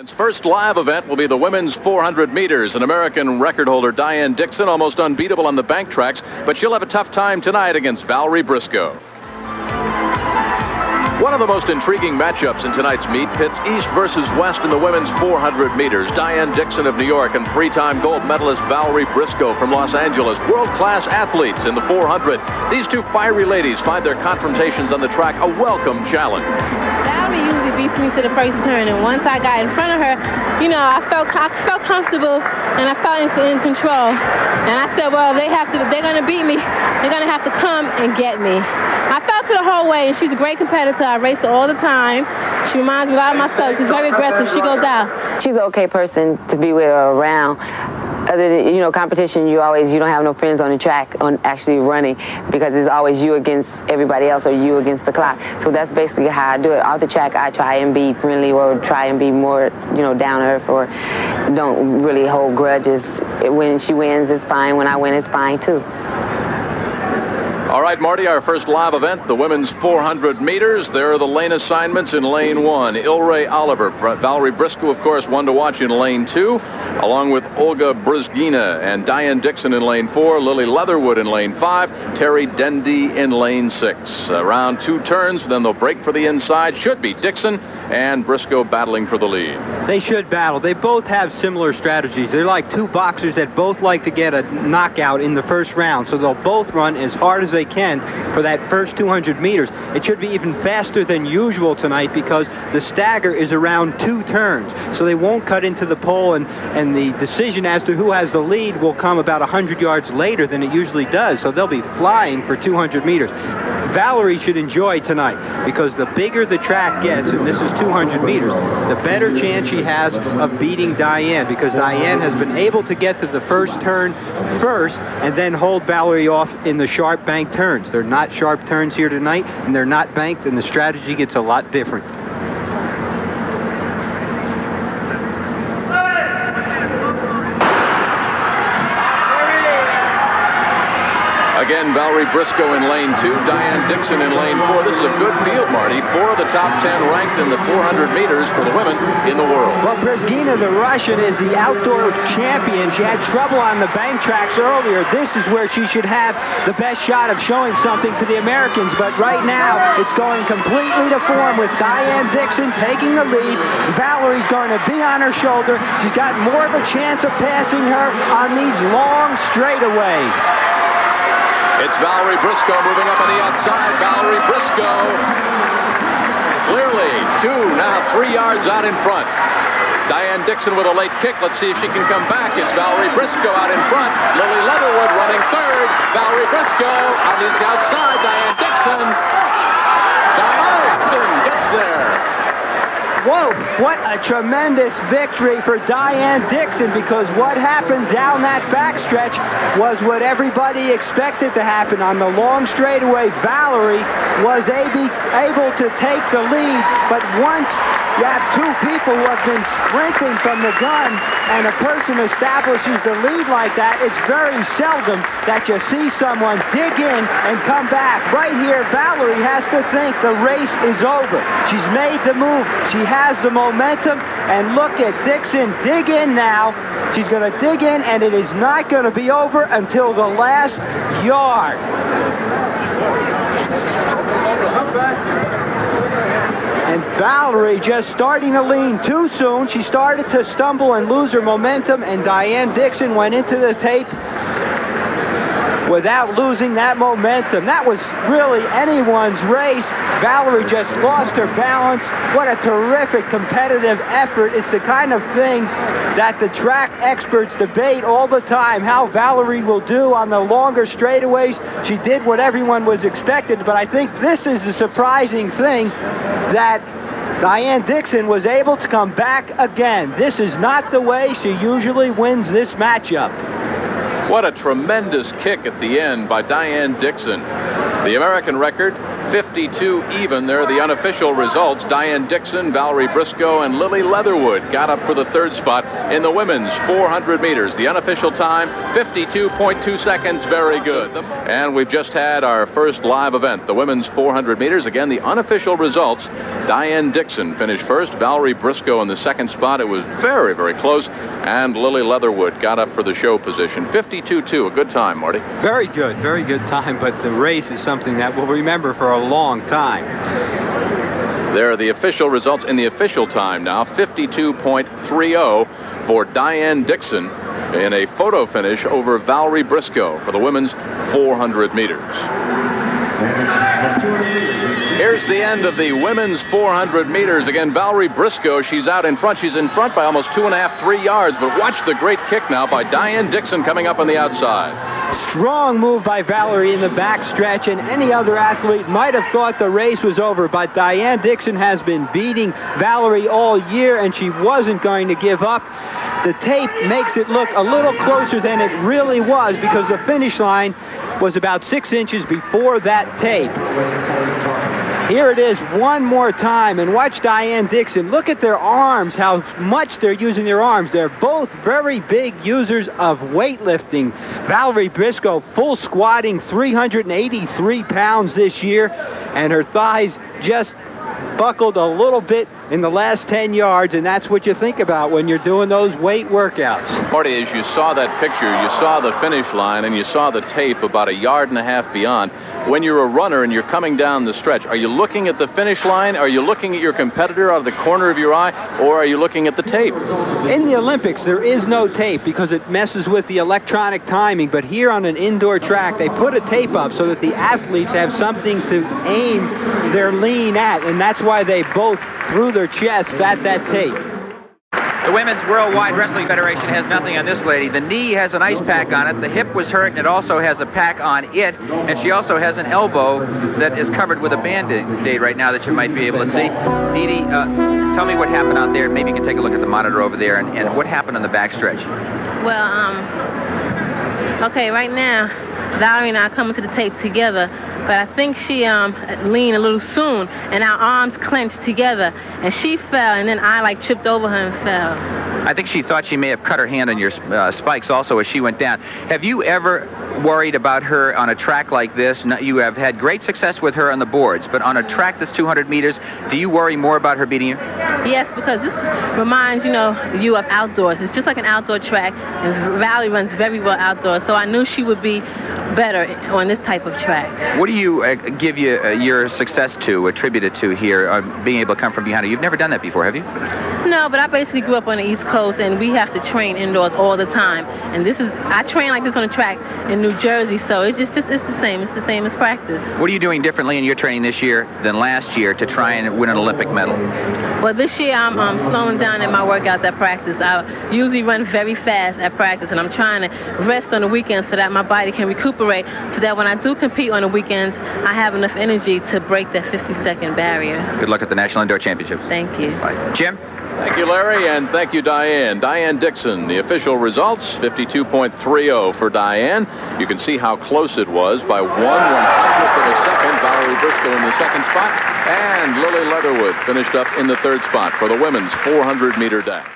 Its first live event will be the women's 400 meters. An American record holder, Diane Dixon, almost unbeatable on the bank tracks, but she'll have a tough time tonight against Valerie Brisco. One of the most intriguing matchups in tonight's meet pits East versus West in the women's 400 meters. Diane Dixon of New York and three-time gold medalist Valerie Brisco from Los Angeles, world-class athletes in the 400. These two fiery ladies find their confrontations on the track a welcome challenge. Valerie usually beats me to the first turn, and once I got in front of her, you know, I felt comfortable and I felt in control. And I said, well, they're going to beat me. They're going to have to come and get me. I felt her the whole way, and she's a great competitor. I race her all the time. She reminds me a lot of myself. She's very aggressive. She goes out. She's an okay person to be with her around. Other than, you know, competition, you don't have no friends on the track on actually running, because it's always you against everybody else or you against the clock. So that's basically how I do it. Off the track, I try and be friendly or try and be more, you know, down to earth, or don't really hold grudges. When she wins, it's fine. When I win, it's fine too. All right, Marty, our first live event, the women's 400 meters. There are the lane assignments in lane 1. Ilray Oliver, Valerie Brisco, of course, one to watch in lane 2, along with Olga Bryzgina and Diane Dixon in lane 4, Lillie Leatherwood in lane 5, Terri Dendy in lane 6. Around 2 turns, then they'll break for the inside. Should be Dixon and Brisco battling for the lead. They should battle. They both have similar strategies. They're like two boxers that both like to get a knockout in the first round, so they'll both run as hard as they can for that first 200 meters. It should be even faster than usual tonight because the stagger is around 2 turns, so they won't cut into the pole, and the decision as to who has the lead will come about 100 yards later than it usually does, so they'll be flying for 200 meters. Valerie should enjoy tonight, because the bigger the track gets, and this is 200 meters, the better chance she has of beating Diane, because Diane has been able to get to the first turn first and then hold Valerie off in the sharp bank turns. They're not sharp turns here tonight, and they're not banked, and the strategy gets a lot different. Again, Valerie Brisco in lane 2, Diane Dixon in lane 4. This is a good field, Marty. 4 of the top 10 ranked in the 400 meters for the women in the world. Well, Bryzgina, the Russian, is the outdoor champion. She had trouble on the bank tracks earlier. This is where she should have the best shot of showing something to the Americans. But right now, it's going completely to form with Diane Dixon taking the lead. Valerie's going to be on her shoulder. She's got more of a chance of passing her on these long straightaways. It's Valerie Brisco moving up on the outside. Valerie Brisco clearly 2, now 3 yards out in front. Diane Dixon with a late kick. Let's see if she can come back. It's Valerie Brisco out in front. Lillie Leatherwood running third. Valerie Brisco on the outside. Diane Dixon. Diane Dixon gets there. Whoa, what a tremendous victory for Diane Dixon, because what happened down that backstretch was what everybody expected to happen. On the long straightaway, Valerie was able to take the lead, but once you have 2 people who have been sprinting from the gun and a person establishes the lead like that, it's very seldom that you see someone dig in and come back. Right here, Valerie has to think the race is over. She's made the move. She has the momentum, and look at Dixon dig in now. She's going to dig in, and it is not going to be over until the last yard. And Valerie just starting to lean too soon. She started to stumble and lose her momentum, and Diane Dixon went into the tape without losing that momentum. That was really anyone's race. Valerie just lost her balance. What a terrific competitive effort. It's the kind of thing that the track experts debate all the time, how Valerie will do on the longer straightaways. She did what everyone was expected, but I think this is the surprising thing, that Diane Dixon was able to come back again. This is not the way she usually wins this matchup. What a tremendous kick at the end by Diane Dixon. The American record, 52 even. There are the unofficial results. Diane Dixon, Valerie Brisco, and Lillie Leatherwood got up for the third spot in the women's 400 meters. The unofficial time, 52.2 seconds. Very good. And we've just had our first live event, the women's 400 meters. Again, the unofficial results. Diane Dixon finished first. Valerie Brisco in the second spot. It was very, very close. And Lillie Leatherwood got up for the show position. 52.2, a good time, Marty. Very good time, but the race is something that we'll remember for a long time. There are the official results in the official time now. 52.30 for Diane Dixon in a photo finish over Valerie Brisco for the women's 400 meters. Here's the end of the women's 400 meters. Again, Valerie Brisco, she's out in front. She's in front by almost 2.5, 3 yards. But watch the great kick now by Diane Dixon coming up on the outside. Strong move by Valerie in the backstretch, and any other athlete might have thought the race was over, but Diane Dixon has been beating Valerie all year, and she wasn't going to give up. The tape makes it look a little closer than it really was because the finish line was about 6 inches before that tape. Here it is one more time, and watch Diane Dixon. Look at their arms, how much they're using their arms. They're both very big users of weightlifting. Valerie Brisco full squatting 383 pounds this year, and her thighs just buckled a little bit in the last 10 yards, and that's what you think about when you're doing those weight workouts. Marty, as you saw that picture, you saw the finish line and you saw the tape about 1.5 yards beyond. When you're a runner and you're coming down the stretch, are you looking at the finish line? Are you looking at your competitor out of the corner of your eye? Or are you looking at the tape? In the Olympics, there is no tape because it messes with the electronic timing. But here on an indoor track, they put a tape up so that the athletes have something to aim their lean at. And that's why they both threw their chests at that tape. The Women's Worldwide Wrestling Federation has nothing on this lady. The knee has an ice pack on it. The hip was hurt, and it also has a pack on it. And she also has an elbow that is covered with a Band-Aid right now that you might be able to see. Dee Dee, tell me what happened out there. Maybe you can take a look at the monitor over there. And what happened on the backstretch? Well, okay, right now, Valerie and I are coming to the tape together. But I think she leaned a little soon, and our arms clenched together, and she fell, and then I tripped over her and fell. I think she thought she may have cut her hand on your spikes also as she went down. Have you ever worried about her on a track like this? You have had great success with her on the boards, but on a track that's 200 meters, do you worry more about her beating you? Yes, because this reminds, you of outdoors. It's just like an outdoor track, and Valerie runs very well outdoors, so I knew she would be better on this type of track. What do you give your success to, attribute it to here, being able to come from behind her? You've never done that before, have you? No, but I basically grew up on the East Coast, and we have to train indoors all the time. And I train like this on a track in New Jersey, so it's just it's the same. It's the same as practice. What are you doing differently in your training this year than last year to try and win an Olympic medal? Well, this year I'm slowing down in my workouts at practice. I usually run very fast at practice, and I'm trying to rest on the weekends so that my body can recuperate, so that when I do compete on the weekends, I have enough energy to break that 50-second barrier. Good luck at the National Indoor Championships. Thank you. Bye. Jim? Thank you, Larry, and thank you, Diane. Diane Dixon, the official results, 52.30 for Diane. You can see how close it was by 1/100th of a second. Valerie Brisco in the second spot, and Lillie Leatherwood finished up in the third spot for the women's 400-meter dash.